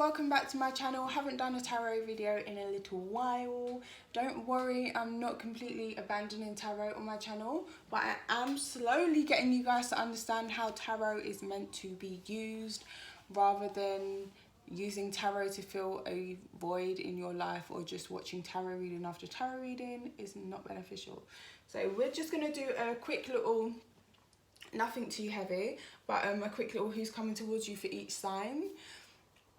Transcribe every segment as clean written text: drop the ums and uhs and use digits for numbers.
welcome back to my channel. Haven't done a tarot video in a little while. Don't worry, I'm not completely abandoning tarot on my channel, but I am slowly getting you guys to understand how tarot is meant to be used, rather than using tarot to fill a void in your life, or just watching tarot reading after tarot reading is not beneficial. So we're just going to do a quick little, nothing too heavy, but a quick little who's coming towards you for each sign.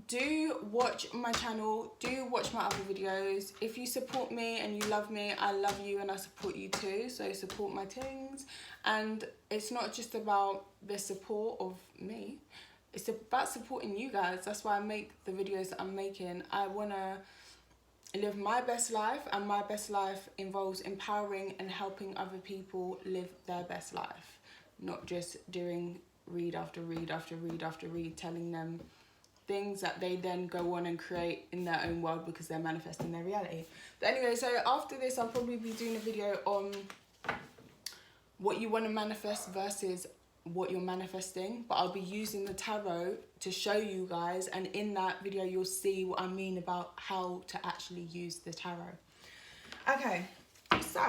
Do watch my channel, do watch my other videos. If you support me and you love me, I love you and I support you too. So support my things. And it's not just about the support of me, it's about supporting you guys. That's why I make the videos that I'm making. I want to live my best life, and my best life involves empowering and helping other people live their best life, not just doing read after read after read after read, telling them things that they then go on and create in their own world because they're manifesting their reality. But anyway, so after this I'll probably be doing a video on what you want to manifest versus what you're manifesting, but I'll be using the tarot to show you guys, and in that video you'll see what I mean about how to actually use the tarot. Okay, so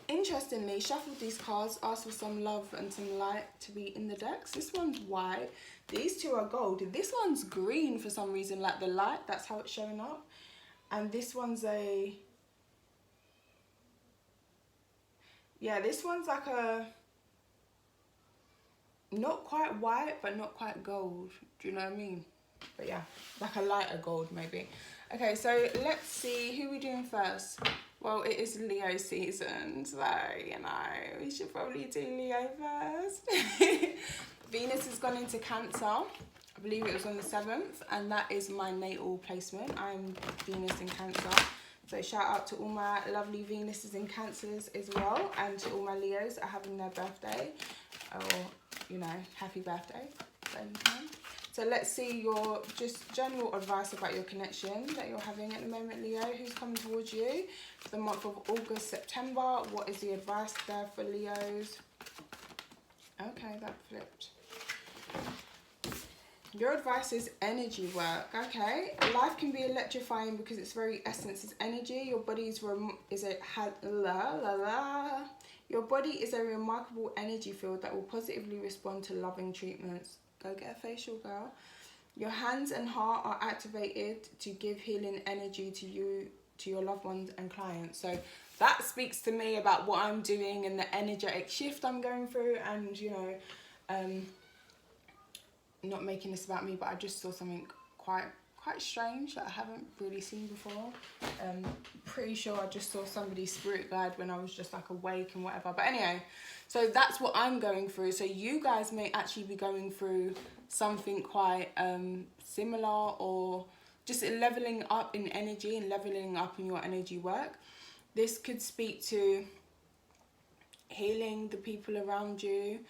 interestingly, shuffled these cards, asked for some love and some light to be in the decks. This one's white, these two are gold, this one's green for some reason, like the light, that's how it's showing up. And this one's a, yeah, this one's like a, not quite white but not quite gold, do you know what I mean? But yeah, like a lighter gold maybe. Okay, so let's see who we're doing first. Well, it is Leo season, so you know, we should probably do Leo first. Venus has gone into Cancer. I believe it was on the 7th, and that is my natal placement. I'm Venus in Cancer. So shout out to all my lovely Venuses in Cancers as well, and to all my Leos that are having their birthday, or, you know, happy birthday. So let's see your just general advice about your connection that you're having at the moment, Leo. Who's coming towards you for the month of August, September? What is the advice there for Leos? Okay, that flipped. Your advice is energy work. Okay, life can be electrifying because its very essence is energy. Your body Your body is a remarkable energy field that will positively respond to loving treatments. Go get a facial, girl. Your hands and heart are activated to give healing energy to you, to your loved ones and clients. So that speaks to me about what I'm doing and the energetic shift I'm going through. And you know, not making this about me, but I just saw something quite strange that I haven't really seen before. Pretty sure I just saw somebody's spirit guide when I was just like awake and whatever. But anyway, so that's what I'm going through. So you guys may actually be going through something quite similar, or just leveling up in energy and leveling up in your energy work. This could speak to healing the people around you,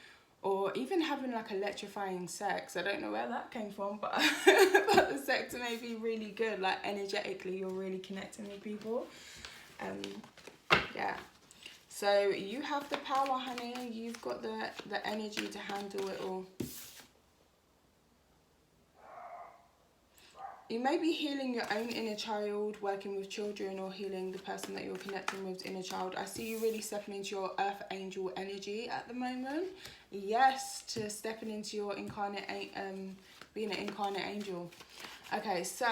or even having like electrifying sex. I don't know where that came from, but, but the sex may be really good, like energetically you're really connecting with people. Yeah, so you have the power, honey. You've got the energy to handle it all. You may be healing your own inner child, working with children, or healing the person that you're connecting with inner child. I see you really stepping into your earth angel energy at the moment. Yes, to stepping into your incarnate, being an incarnate angel. Okay, so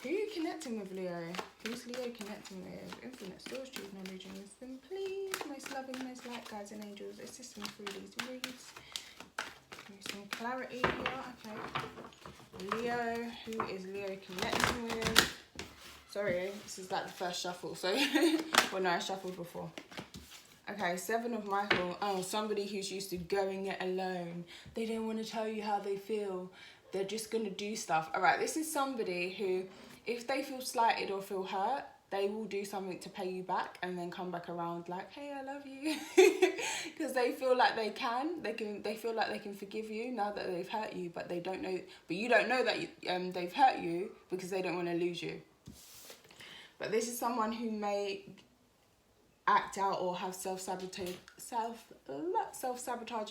who are you connecting with, Leo? Who's Leo connecting with? Infinite source, truth, knowledge, and wisdom. Please, most loving, most light guides and angels, assist me through these reads. Some clarity here. Okay, Leo, who is Leo connecting with? Sorry, this is like the first shuffle, so well, no, I shuffled before. Okay, 7 of Michael. Oh, somebody who's used to going it alone. They don't want to tell you how they feel. They're just going to do stuff. All right, this is somebody who, if they feel slighted or feel hurt, they will do something to pay you back and then come back around like, hey, I love you. Because they feel like they feel like they can forgive you now that they've hurt you, but they don't know, but you don't know that they've hurt you because they don't want to lose you. But this is someone who may act out or have self-sabotaging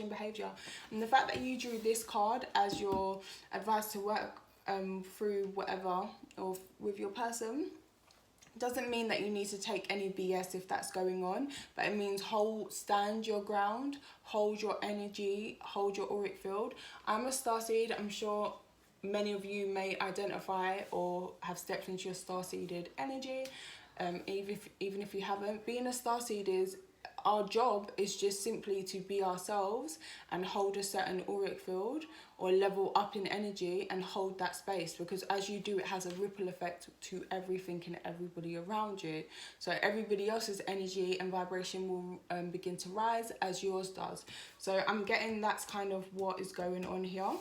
behaviour. And the fact that you drew this card as your advice to work through whatever or with your person doesn't mean that you need to take any BS if that's going on, but it means stand your ground, hold your energy, hold your auric field. I'm a starseed. I'm sure many of you may identify or have stepped into your starseeded energy. Even if you haven't, being a starseed is, our job is just simply to be ourselves and hold a certain auric field or level up in energy and hold that space, because as you do, it has a ripple effect to everything and everybody around you. So everybody else's energy and vibration will begin to rise as yours does. So I'm getting that's kind of what is going on here.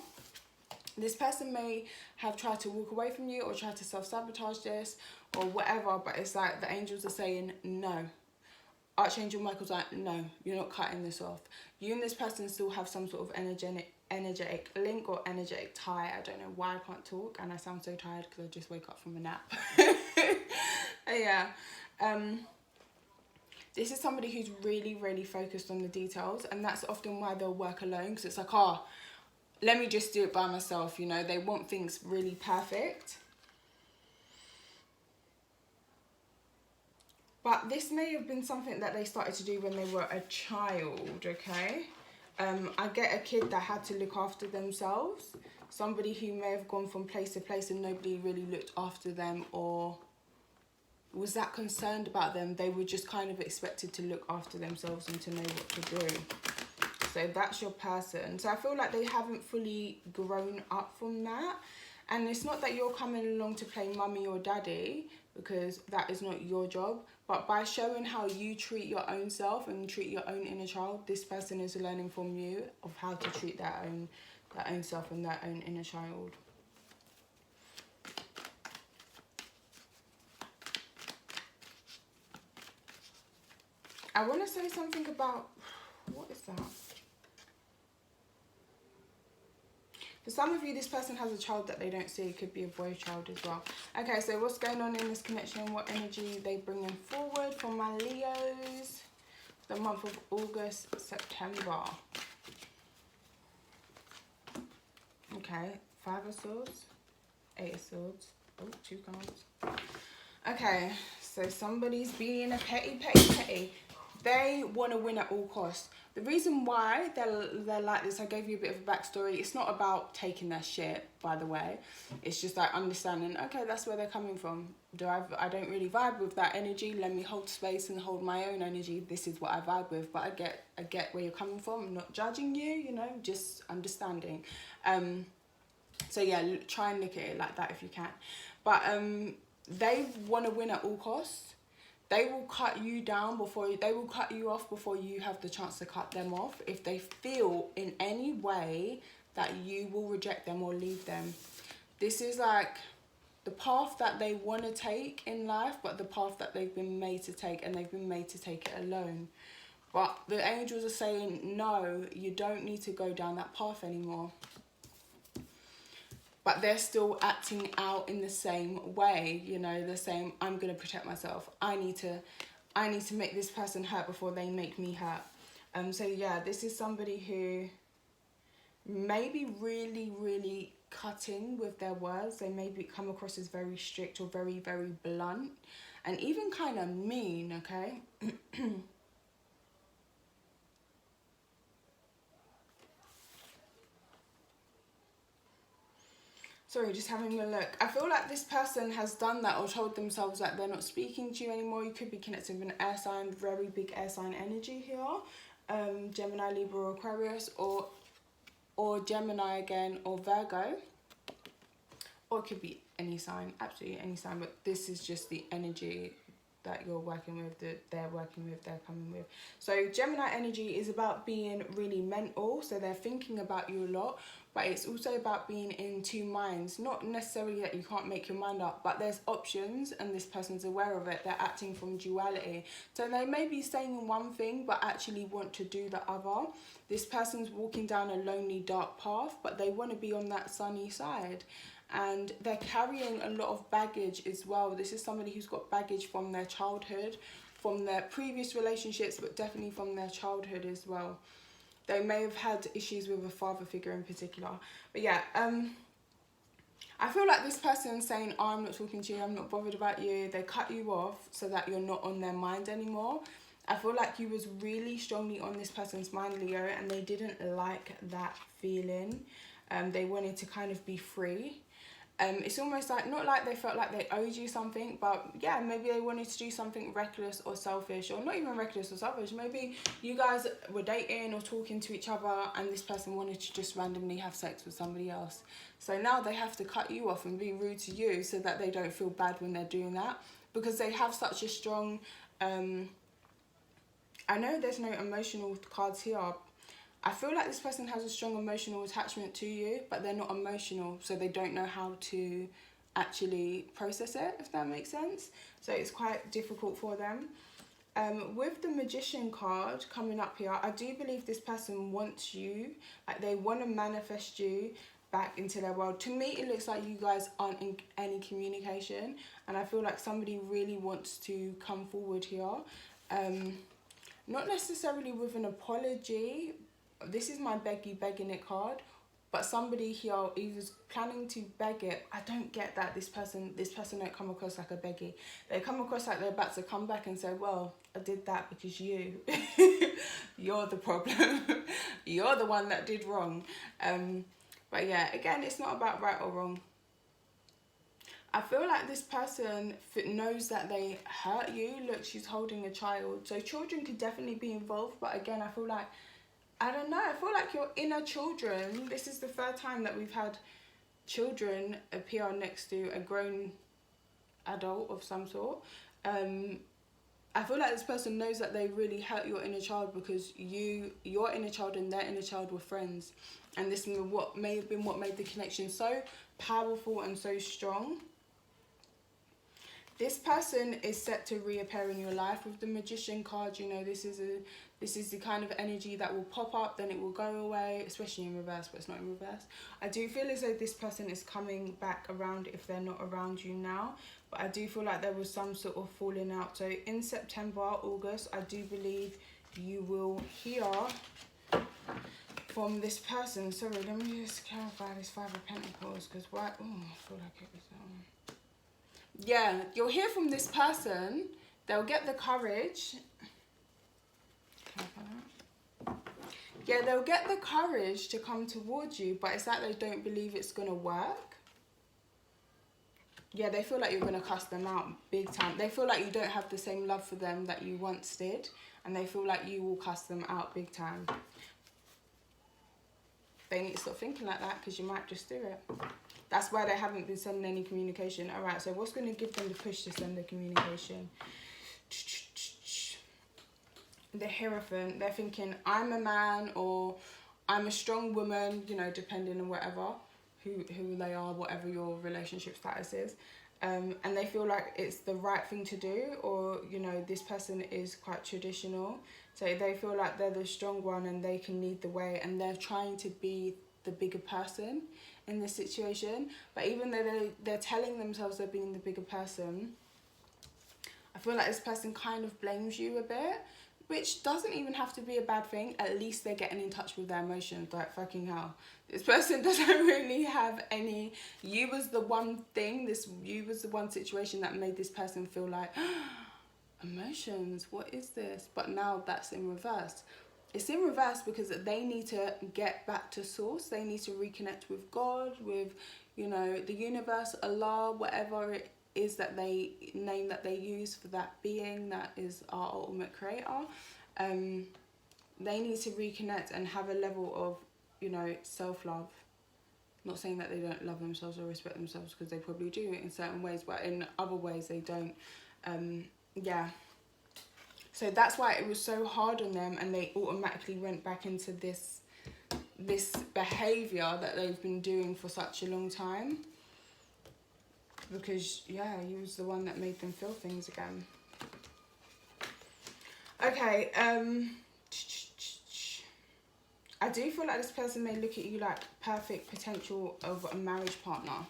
This person may have tried to walk away from you or try to self-sabotage this or whatever, but it's like the angels are saying no. Archangel Michael's like, no, you're not cutting this off. You and this person still have some sort of energetic link or energetic tie. I don't know why I can't talk and I sound so tired because I just woke up from a nap. Yeah. This is somebody who's really, really focused on the details, and that's often why they'll work alone, because it's like, oh, let me just do it by myself, you know. They want things really perfect. But this may have been something that they started to do when they were a child, okay? I get a kid that had to look after themselves. Somebody who may have gone from place to place and nobody really looked after them or was that concerned about them. They were just kind of expected to look after themselves and to know what to do. So that's your person. So I feel like they haven't fully grown up from that. And it's not that you're coming along to play mummy or daddy, because that is not your job. But by showing how you treat your own self and treat your own inner child, this person is learning from you of how to treat their own self and their own inner child. I want to say something about, what is that? For some of you, this person has a child that they don't see. It could be a boy child as well. Okay, so what's going on in this connection? What energy they bringing forward for my Leos? The month of August, September. Okay, 5 of Swords, 8 of Swords. Oh, 2 cards. Okay, so somebody's being a petty. They want to win at all costs. The reason why they're like this, I gave you a bit of a backstory. It's not about taking their shit, by the way. It's just like understanding, okay, that's where they're coming from. I don't really vibe with that energy. Let me hold space and hold my own energy. This is what I vibe with. But I get where you're coming from. I'm not judging you, you know, just understanding. So yeah, try and look at it like that if you can. But they want to win at all costs. They will cut you down they will cut you off before you have the chance to cut them off if they feel in any way that you will reject them or leave them. This is like the path that they want to take in life, but the path that they've been made to take, and they've been made to take it alone. But the angels are saying, no, you don't need to go down that path anymore. But they're still acting out in the same way, you know. They're saying, I'm going to protect myself. I need to make this person hurt before they make me hurt. So yeah, this is somebody who may be really, really cutting with their words. They may come across as very strict or very, very blunt and even kind of mean, okay? Sorry, just having a look. I feel like this person has done that or told themselves that they're not speaking to you anymore. You could be connected with an air sign, very big air sign energy here. Gemini, Libra, Aquarius, or Gemini again, or Virgo. Or it could be any sign, absolutely any sign. But this is just the energy that you're working with, that they're working with, they're coming with. So Gemini energy is about being really mental. So they're thinking about you a lot. But it's also about being in two minds. Not necessarily that you can't make your mind up, but there's options and this person's aware of it. They're acting from duality. So they may be saying one thing, but actually want to do the other. This person's walking down a lonely, dark path, but they want to be on that sunny side. And they're carrying a lot of baggage as well. This is somebody who's got baggage from their childhood, from their previous relationships, but definitely from their childhood as well. They may have had issues with a father figure in particular. But yeah, I feel like this person saying, oh, I'm not talking to you, I'm not bothered about you, they cut you off so that you're not on their mind anymore. I feel like you was really strongly on this person's mind, Leo, and they didn't like that feeling. They wanted to kind of be free. It's almost like, not like they felt like they owed you something, but yeah, maybe they wanted to do something reckless or selfish, or not even reckless or selfish. Maybe you guys were dating or talking to each other and this person wanted to just randomly have sex with somebody else. So now they have to cut you off and be rude to you so that they don't feel bad when they're doing that, because they have such a strong, I know there's no emotional cards here. I feel like this person has a strong emotional attachment to you, but they're not emotional, so they don't know how to actually process it, if that makes sense. So it's quite difficult for them. With the Magician card coming up here, I do believe this person wants you, like they want to manifest you back into their world. To me, it looks like you guys aren't in any communication, and I feel like somebody really wants to come forward here. Not necessarily with an apology. This is my begging it card, but somebody here is planning to beg it. I don't get that. This person don't come across like a beggy. They come across like they're about to come back and say, well, I did that because you're the problem. You're the one that did wrong. But yeah, again, it's not about right or wrong. I feel like this person knows that they hurt you. Look, she's holding a child. So children could definitely be involved. But again, I feel like, I don't know, I feel like your inner children, this is the third time that we've had children appear next to a grown adult of some sort. I feel like this person knows that they really hurt your inner child, because your inner child and their inner child were friends. And this is what may have been what made the connection so powerful and so strong. This person is set to reappear in your life with the Magician card. You know, this is the kind of energy that will pop up, then it will go away, especially in reverse, but it's not in reverse. I do feel as though this person is coming back around if they're not around you now, but I do feel like there was some sort of falling out. So in September, August, I do believe you will hear from this person. Sorry, let me just clarify this Five of Pentacles, because why? Oh, I feel like it was yeah, you'll hear from this person. They'll get the courage. Yeah, they'll get the courage to come towards you, but it's like they don't believe it's going to work. Yeah, they feel like you're going to cuss them out big time. They feel like you don't have the same love for them that you once did, and they feel like you will cuss them out big time. They need to stop thinking like that, because you might just do it. That's why they haven't been sending any communication. All right, so what's going to give them the push to send the communication? The Hierophant. They're thinking, I'm a man, or I'm a strong woman, you know, depending on whatever, who they are, whatever your relationship status is. And they feel like it's the right thing to do, or, you know, this person is quite traditional. So they feel like they're the strong one and they can lead the way, and they're trying to be the bigger person in this situation. But even though they're telling themselves they're being the bigger person, I feel like this person kind of blames you a bit, which doesn't even have to be a bad thing. At least they're getting in touch with their emotions. Like, fucking hell, this person doesn't really have any, you was the one thing, you was the one situation that made this person feel like, emotions, what is this? But now that's in reverse. It's in reverse because they need to get back to source. They need to reconnect with God, with, you know, the universe, Allah, whatever it is that they name that they use for that being that is our ultimate creator. They need to reconnect and have a level of, you know, self-love. Not saying that they don't love themselves or respect themselves, because they probably do in certain ways, but in other ways they don't. Yeah. So that's why it was so hard on them, and they automatically went back into this behaviour that they've been doing for such a long time. Because, yeah, he was the one that made them feel things again. Okay, I do feel like this person may look at you like perfect potential of a marriage partner.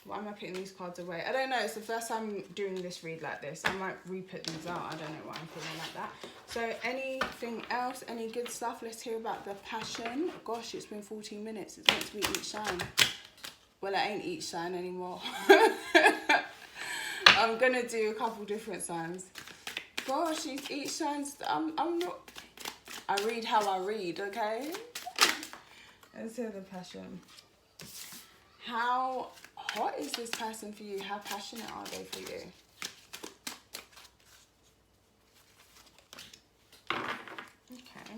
Why am I putting these cards away? I don't know. It's the first time doing this read like this. I might re-put these out. I don't know why I'm feeling like that. So anything else? Any good stuff? Let's hear about the passion. Gosh, it's been 14 minutes. It's meant to be each sign. Well, it ain't each sign anymore. I'm going to do a couple different signs. Gosh, each sign's... I'm not... I read how I read, okay? Let's hear the passion. How hot is this person for you? How passionate are they for you? Okay.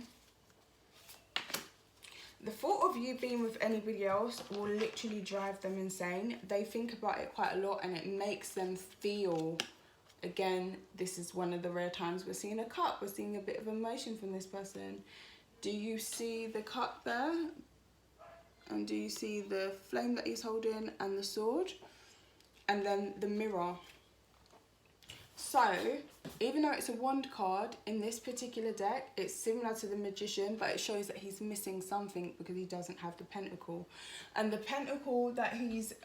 The thought of you being with anybody else will literally drive them insane. They think about it quite a lot and it makes them feel... Again, this is one of the rare times we're seeing a cup. We're seeing a bit of emotion from this person. Do you see the cup there? And do you see the flame that he's holding and the sword? And then the mirror. So, even though it's a wand card, in this particular deck, it's similar to the magician, but it shows that he's missing something because he doesn't have the pentacle. And the pentacle that he's...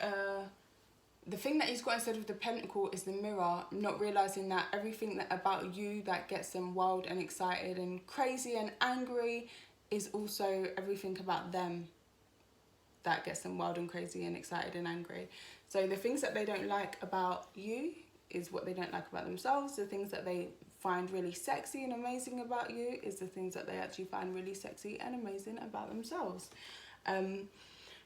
the thing that he's got instead of the pentacle is the mirror, not realising that everything about you that gets them wild and excited and crazy and angry is also everything about them that gets them wild and crazy and excited and angry. So the things that they don't like about you is what they don't like about themselves. The things that they find really sexy and amazing about you is the things that they actually find really sexy and amazing about themselves.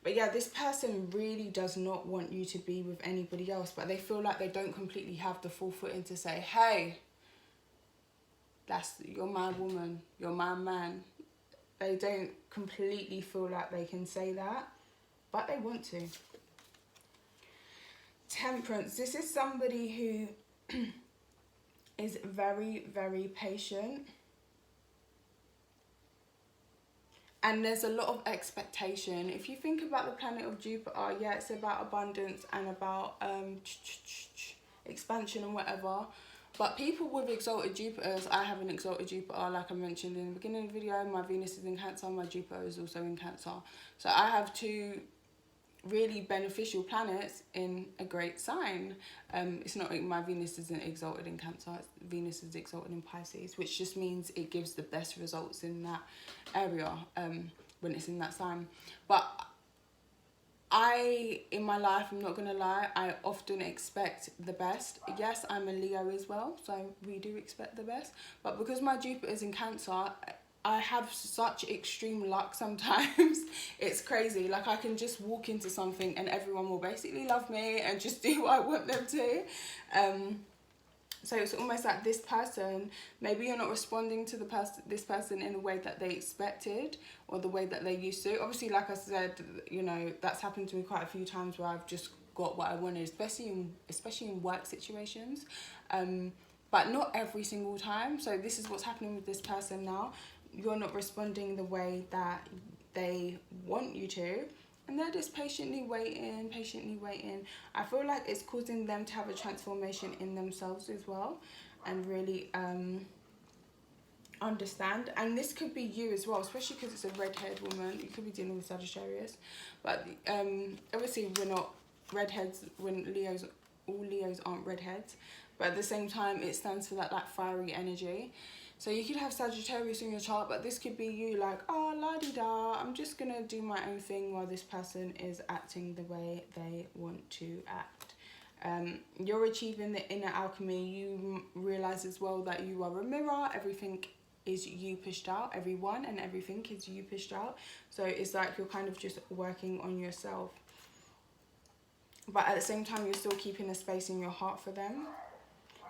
But yeah, this person really does not want you to be with anybody else, but they feel like they don't completely have the full footing to say, hey, you're my woman, you're my man. They don't completely feel like they can say that, but they want to. Temperance. This is somebody who is very, very patient. And there's a lot of expectation. If you think about the planet of Jupiter, yeah, it's about abundance and about expansion and whatever. But people with exalted Jupiters, I have an exalted Jupiter, like I mentioned in the beginning of the video. My Venus is in Cancer, my Jupiter is also in Cancer. So I have two really beneficial planets in a great sign. It's not like my Venus isn't exalted in Cancer, Venus is exalted in Pisces, which just means it gives the best results in that area when it's in that sign. But in my life, I'm not gonna lie, I often expect the best. Yes, I'm a Leo as well, so we do expect the best. But because my Jupiter is in Cancer, I have such extreme luck sometimes. It's crazy. Like, I can just walk into something and everyone will basically love me and just do what I want them to. So it's almost like this person, maybe you're not responding to this person in the way that they expected or the way that they used to. Obviously, like I said, you know, that's happened to me quite a few times where I've just got what I wanted, especially in work situations. But not every single time. So this is what's happening with this person now. You're not responding the way that they want you to. And they're just patiently waiting. I feel like it's causing them to have a transformation in themselves as well. And really understand. And this could be you as well, especially because it's a red-haired woman. You could be dealing with Sagittarius. But obviously we're not redheads when all Leos aren't redheads. But at the same time, it stands for that fiery energy. So you could have Sagittarius in your chart, but this could be you like, oh, la-di-da, I'm just going to do my own thing while this person is acting the way they want to act. You're achieving the inner alchemy. You realise as well that you are a mirror. Everything is you pushed out. Everyone and everything is you pushed out. So it's like you're kind of just working on yourself. But at the same time, you're still keeping a space in your heart for them.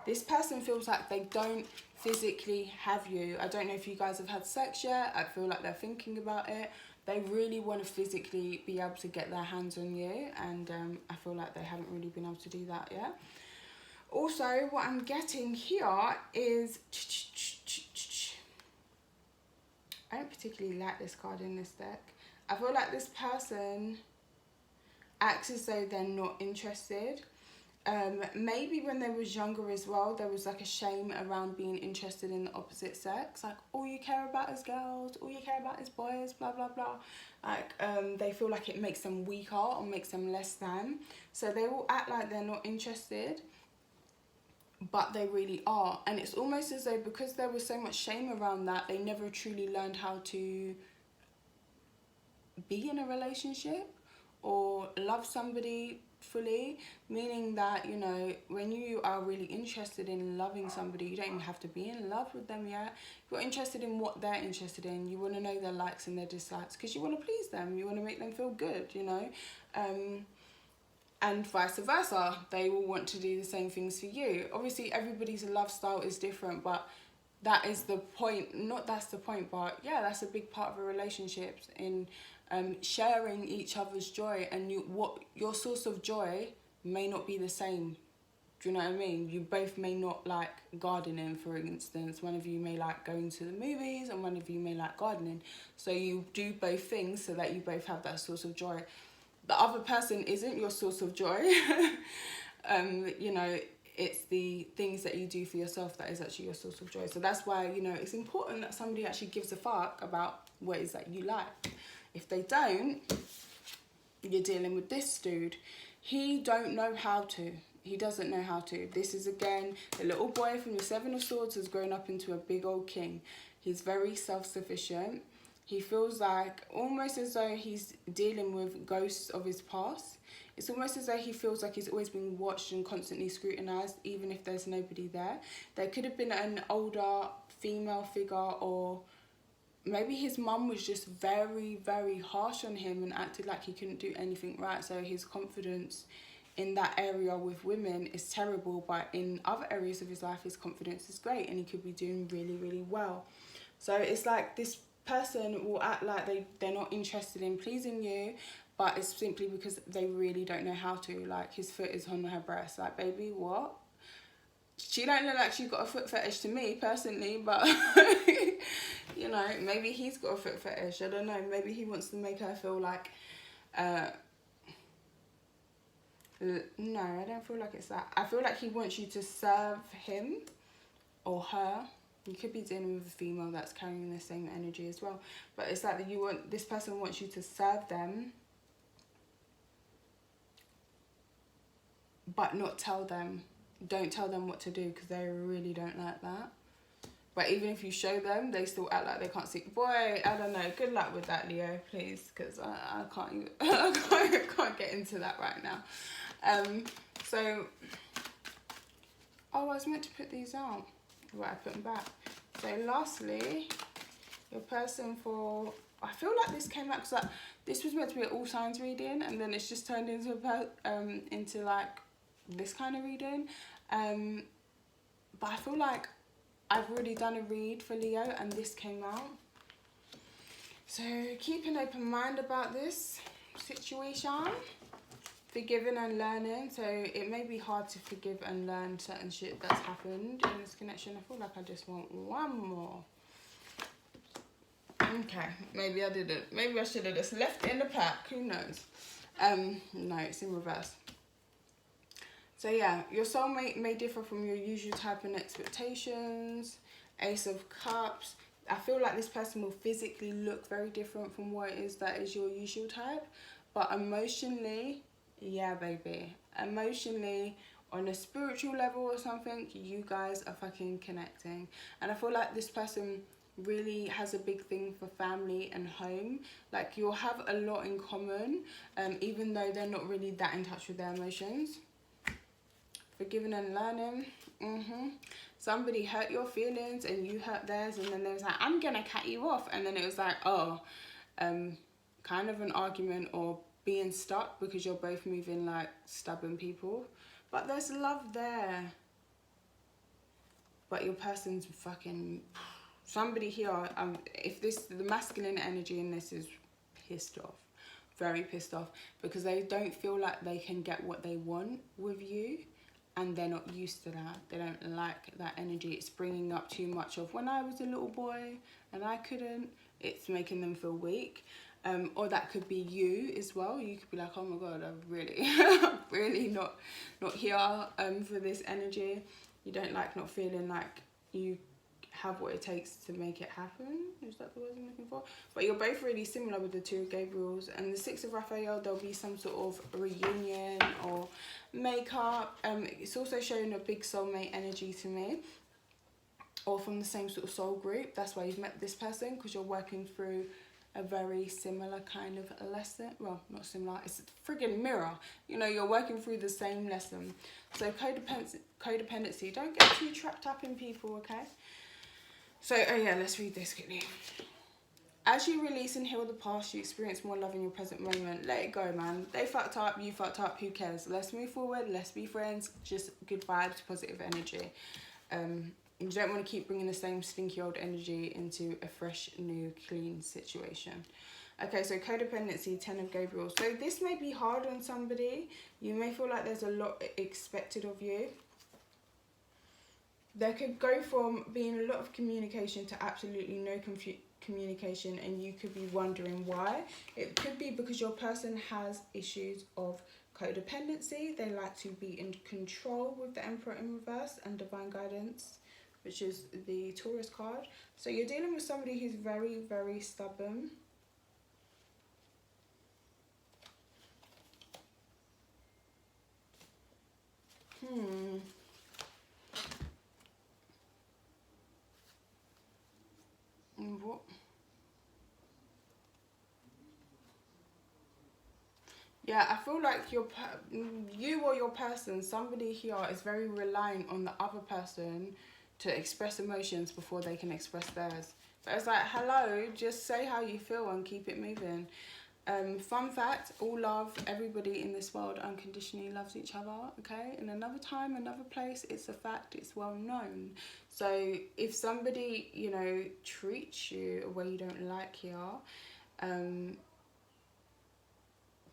This person feels like they don't physically have you. I don't know if you guys have had sex yet. I feel like they're thinking about it. They really want to physically be able to get their hands on you. And I feel like they haven't really been able to do that yet. Also, what I'm getting here is... I don't particularly like this card in this deck. I feel like this person acts as though they're not interested. Maybe when they was younger as well, there was like a shame around being interested in the opposite sex. Like, all you care about is girls, all you care about is boys, blah, blah, blah. Like, they feel like it makes them weaker or makes them less than. So they will act like they're not interested, but they really are. And it's almost as though because there was so much shame around that, they never truly learned how to be in a relationship or love somebody fully, meaning that, you know, when you are really interested in loving somebody, you don't even have to be in love with them yet. You're interested in what they're interested in. You want to know their likes and their dislikes because you want to please them, you want to make them feel good, you know. And vice versa, they will want to do the same things for you. Obviously everybody's love style is different, but that is the point. Not that's the point, but yeah, that's a big part of a relationship, in sharing each other's joy. And what your source of joy may not be the same. Do you know what I mean? You both may not like gardening, for instance. One of you may like going to the movies and one of you may like gardening. So you do both things so that you both have that source of joy. The other person isn't your source of joy. You know, it's the things that you do for yourself that is actually your source of joy. So that's why, you know, it's important that somebody actually gives a fuck about what it is that you like. If they don't, you're dealing with this dude. He don't know how to. He doesn't know how to. This is, again, the little boy from the Seven of Swords has grown up into a big old king. He's very self-sufficient. He feels like almost as though he's dealing with ghosts of his past. It's almost as though he feels like he's always being watched and constantly scrutinized, even if there's nobody there. There could have been an older female figure, or maybe his mum was just very, very harsh on him and acted like he couldn't do anything right. So his confidence in that area with women is terrible, but in other areas of his life, his confidence is great and he could be doing really, really well. So it's like this person will act like they're not interested in pleasing you, but it's simply because they really don't know how to. Like, his foot is on her breast. Like, baby, what? She don't look like she's got a foot fetish to me personally, but you know, maybe he's got a foot fetish. I don't know. Maybe he wants to make her feel like no, I don't feel like it's that. I feel like he wants you to serve him or her. You could be dealing with a female that's carrying the same energy as well. But it's like that this person wants you to serve them, but not tell them. Don't tell them what to do, because they really don't like that. But even if you show them, they still act like they can't see. Boy, I don't know. Good luck with that, Leo, please, because I can't even, I can't get into that right now. So, oh, I was meant to put these out. Right, I put them back. So lastly, your person for, I feel like this came out because this was meant to be an all signs reading, and then it's just turned into into like this kind of reading. But I feel like I've already done a read for Leo and this came out. So keep an open mind about this situation. Forgiving and learning. So it may be hard to forgive and learn certain shit that's happened in this connection. I feel like I just want one more. Okay, maybe I didn't. Maybe I should have just left it in the pack. Who knows? No, it's in reverse. So yeah, your soulmate may differ from your usual type and expectations. Ace of Cups. I feel like this person will physically look very different from what it is that is your usual type. But emotionally, yeah, baby. Emotionally, on a spiritual level or something, you guys are fucking connecting. And I feel like this person really has a big thing for family and home. Like, you'll have a lot in common, even though they're not really that in touch with their emotions. Forgiving and learning. Somebody hurt your feelings and you hurt theirs, and then they was like, I'm gonna cut you off. And then it was like, oh, kind of an argument or being stuck because you're both moving like stubborn people. But there's love there. But your person's fucking, somebody here, if the masculine energy in this is pissed off, very pissed off, because they don't feel like they can get what they want with you, and they're not used to that. They don't like that energy. It's bringing up too much of when I was a little boy and I couldn't. It's making them feel weak. Or that could be you as well. You could be like, oh my god, I'm really really not here for this energy. You don't like not feeling like you have what it takes to make it happen. Is that the word I'm looking for? But you're both really similar with the 2 of Gabriels. And the 6 of Raphael, there'll be some sort of reunion or makeup. It's also showing a big soulmate energy to me, or from the same sort of soul group. That's why you've met this person, because you're working through a very similar kind of lesson. Well, not similar, it's a friggin' mirror. You know, you're working through the same lesson. So codependency, don't get too trapped up in people, okay? So, oh yeah, let's read this quickly. As you release and heal the past, you experience more love in your present moment. Let it go, man. They fucked up, you fucked up, who cares? Let's move forward, let's be friends. Just good vibes, positive energy. You don't want to keep bringing the same stinky old energy into a fresh, new, clean situation. Okay, so codependency, 10 of Gabriel. So this may be hard on somebody. You may feel like there's a lot expected of you. There could go from being a lot of communication to absolutely no communication, and you could be wondering why. It could be because your person has issues of codependency. They like to be in control with the Emperor in reverse and divine guidance, which is the Taurus card. So you're dealing with somebody who's very, very stubborn. What? Yeah, I feel like you or your person, somebody here is very reliant on the other person to express emotions before they can express theirs. But it's like, hello, just say how you feel and keep it moving. Fun fact, all love, everybody in this world unconditionally loves each other, okay? In another time, another place, it's a fact, it's well known. So if somebody, you know, treats you a way you don't like here,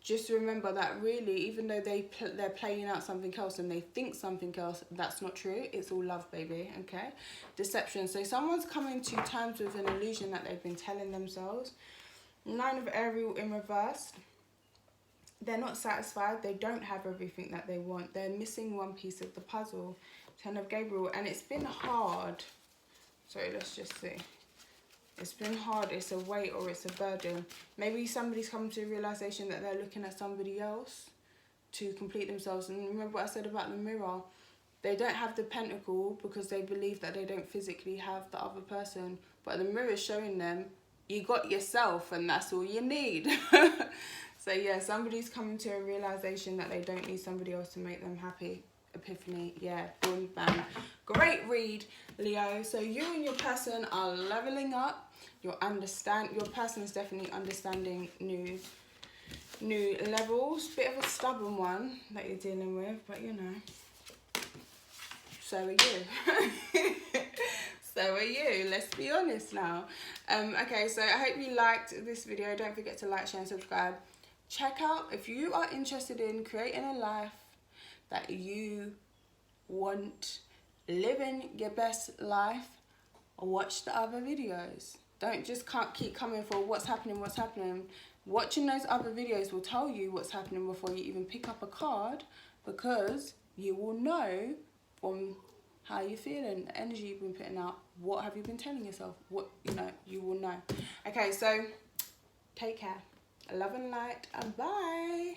just remember that really, even though they're playing out something else and they think something else, that's not true. It's all love, baby, okay? Deception. So someone's coming to terms with an illusion that they've been telling themselves. 9 of Ariel in reverse. They're not satisfied. They don't have everything that they want. They're missing one piece of the puzzle. 10 of Gabriel. And it's been hard. Sorry, let's just see. It's been hard. It's a weight or it's a burden. Maybe somebody's come to a realization that they're looking at somebody else to complete themselves. And remember what I said about the mirror. They don't have the pentacle because they believe that they don't physically have the other person. But the mirror is showing them, you got yourself and that's all you need. So yeah, somebody's coming to a realization that they don't need somebody else to make them happy. Epiphany, yeah, boom, bam. Great read, Leo. So you and your person are leveling up. Your person is definitely understanding new levels. Bit of a stubborn one that you're dealing with, but you know, so are you. So are you, let's be honest now. Okay, so I hope you liked this video. Don't forget to like, share and subscribe. Check out, if you are interested in creating a life that you want, living your best life, watch the other videos. Don't just keep coming for what's happening. Watching those other videos will tell you what's happening before you even pick up a card, because you will know from how you feeling, the energy you've been putting out, what have you been telling yourself, what, you know, you will know. Okay, so take care. Love and light, and bye.